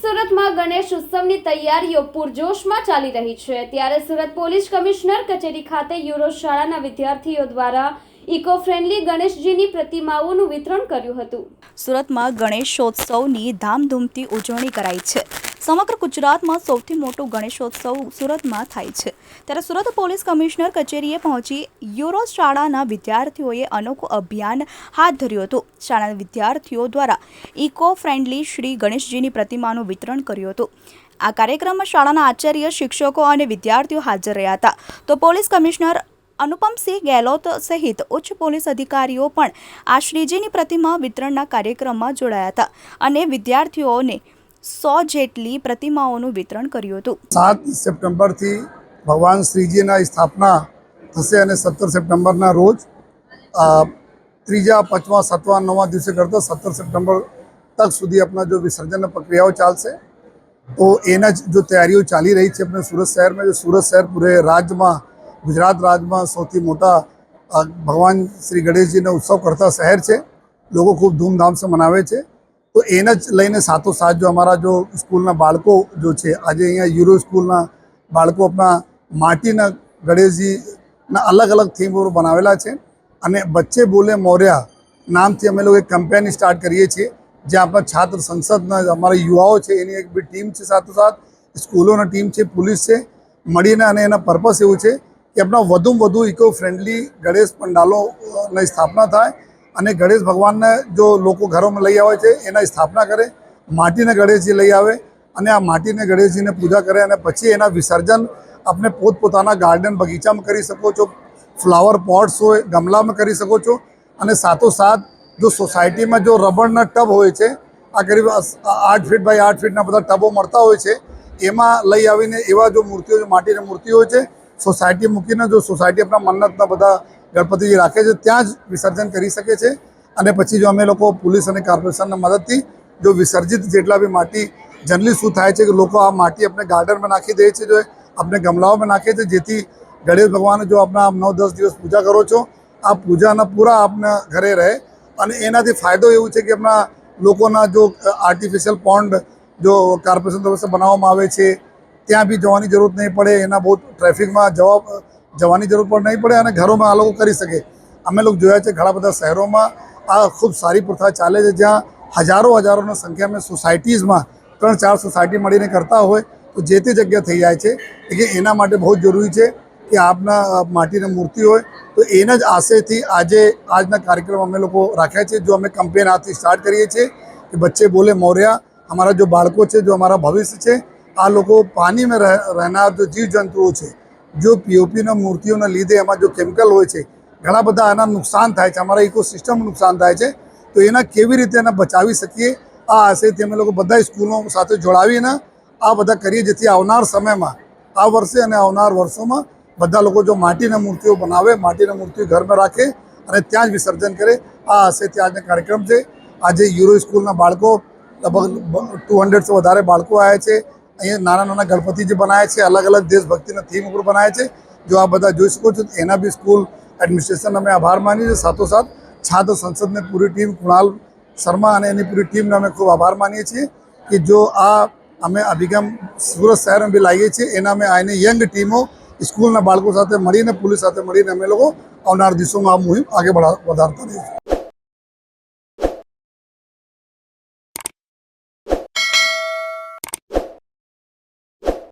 સુરતમાં ગણેશ ઉત્સવની તૈયારીઓ પૂરજોશમાં ચાલી રહી છે। ત્યારે સુરત પોલીસ કમિશનર કચેરી ખાતે યુરો શાળાના વિદ્યાર્થીઓ દ્વારા ઇકો ફ્રેન્ડલી ગણેશજીની પ્રતિમાઓનું વિતરણ કર્યું હતું। સુરતમાં ગણેશોત્સવની ધામધૂમથી ઉજવણી કરાઈ છે। સમગ્ર ગુજરાતમાં સૌથી મોટો ગણેશોત્સવ સુરતમાં થાય છે। ત્યારે સુરત પોલીસ કમિશનર કચેરીએ પહોંચી યુરો શાળાના વિદ્યાર્થીઓએ અનોખું અભિયાન હાથ ધર્યું હતું। શાળાના વિદ્યાર્થીઓ દ્વારા ઇકો ફ્રેન્ડલી શ્રી ગણેશજીની પ્રતિમાનું વિતરણ કર્યું હતું। આ કાર્યક્રમમાં શાળાના આચાર્ય, શિક્ષકો અને વિદ્યાર્થીઓ હાજર રહ્યા હતા। તો પોલીસ કમિશનર अनुपमसिंह गहलोत सहित उच्च पोलीस अधिकारीओ पण आ श्रीजीनी प्रतिमा वितरणना कार्यक्रममां जोडाया हता अने विद्यार्थीओने 100 जेटली प्रतिमाओनुं वितरण कर्युं हतुं। 7 सप्टेम्बरथी भगवान श्रीजीना स्थापना थशे अने 17 सप्टेम्बरना रोज त्रीजा, पांचमा, सातमा, नवमा दिवसे करता 17 सप्टेम्बर तक सुधी अपना जो विसर्जन प्रक्रियाओ चालशे। तो एना जो तैयारीओ चाली रही है अपने सूरत शहर में, जो सूरत शहर पूरे राज्य में, गुजरात राज्य में सौथी मोटा भगवान श्री गणेश जी ने उत्सव करता शहर है। लोग खूब धूमधाम से मनावे छे। तो एने ज लईने साथों साथ जो हमारा जो स्कूलना बाळको जो छे, आज अहींया यूरो स्कूलना बाळको अपना माटीना गणेश जी ना अलग अलग थीम पर बनावेला छे। अने बच्चे बोले मोरया नामथी अमे लोग एक केम्पेन स्टार्ट करीए छीए, ज्यां अपना छात्र संसदना अमारा युवाओ छे एनी एक बी टीम छे, साथों साथ स्कूलोना टीम छे, पुलिस छे, मळीने अने एना पर्पस एवुं छे कि अपना वधु वधु इको फ्रेंडली गणेश पंडालों ने स्थापना थाय अने गणेश भगवान ने जो लोग घरों में लई आवे छे एना स्थापना करे, माटीने गणेशजी लई आवे अने आ माटीने गणेशजी ने पूजा करे अने पछी एना विसर्जन अपने पोतपोताना गार्डन बगीचा में करी सको छो, फ्लावर पॉट्स होय गमला में करी सको छो। अने साथों साथ जो सोसायटी में जो रबड़ना टब होय छे, आ करीब 8 फीट बाय 8 फीटना बधा टबो मळता होय छे, एमां लई आवीने एवा जो मूर्तिओ जो माटीनी मूर्ति होय छे सोसायटी मूकीने जो सोसायटी अपना मन्नतना बधा गणपतिजी राखे छे त्यां ज विसर्जन करी सके छे। अने पछी जो अमे लोको पुलिस अने कॉर्पोरेशनना मददथी जो विसर्जित जेटला बी माटी जनरली शुं थाय छे कि लोको आ माटी अपने गार्डन में नाखी दे छे, जो अपने गमलाओं में नाखे छे, जेथी गणेश भगवान जो अपना 9-10 दिवस पूजा करो छो आ पूजाना पूरा अपना घरे रहे। अने एनाथी फायदो एवुं छे कि अपना लोकोना जो आर्टिफिशियल पॉन्ड जो कॉर्पोरेशन तरफ से बनाववामां आवे छे ત્યાં બી જવાની જરૂર નહીં પડે, એના બહુ ટ્રાફિકમાં જવાની જરૂર પણ નહીં પડે અને ઘરોમાં આ લોકો કરી શકે। અમે લોકો જોયા છે ઘણા બધા શહેરોમાં આ ખૂબ સારી પ્રથા ચાલે છે, જ્યાં હજારોની સંખ્યામાં સોસાયટીઝમાં 3-4 સોસાયટી મળીને કરતા હોય તો જે તે જગ્યા થઈ જાય છે। એટલે એના માટે બહુ જરૂરી છે કે આપના માટીની મૂર્તિ હોય તો એના જ આશયથી આજના કાર્યક્રમ અમે લોકો રાખ્યા છે। જો અમે કેમ્પેન આજથી સ્ટાર્ટ કરીએ છીએ કે બચ્ચે બોલે મોરયા, અમારા जो બાળકો છે, जो हमारा भविष्य છે, आ लोग पानी में रहनार जो जीव जंतुओं है, जो पीओपी मूर्तिओं लीधे एमां जो केमिकल होय छे घणा बधा आना नुकसान थाय छे, अमारा इकोसिस्टम नुकसान थाय छे। तो एना केवी रीते एने बचावी सकीए आ आशयथी अमे लोग बधा स्कूलों साथे जोड़ावीने आ बधा करीए, जेथी आवनार समयमां आ वर्षे अने आवनार वर्षोमां बधा लोग जो माटीनी मूर्तिओ बनावे, माटीनी मूर्तिओ घर में राखे अने त्यां ज विसर्जन करे, आ आशयथी आजनो कार्यक्रम छे। आज यूरो स्कूलना बाळको लगभग 200 से वधारे बाळको आव्या छे। अहीं नाना नाना गणपति जो बनाया है, अलग अलग देशभक्ति थीम पर बनाया है, जो आप बता जोई सको छो। एना भी स्कूल एडमिनिस्ट्रेशन अमे आभार मानीए, साथों साथ छात्र संसद ने पूरी टीम कुणाल शर्मा और एनी पूरी टीम ने अमे खूब आभार मानीए छीए कि जो आ अमे अभिगम सूरत शहर में भी लावीए छीए। एना में आने यंग टीमों स्कूलना बाळको साथे मळीने, पुलिस साथे मळीने अमे लोको आवनार दिवसोमां आ मुहिम आगे वधारता रहीशुं।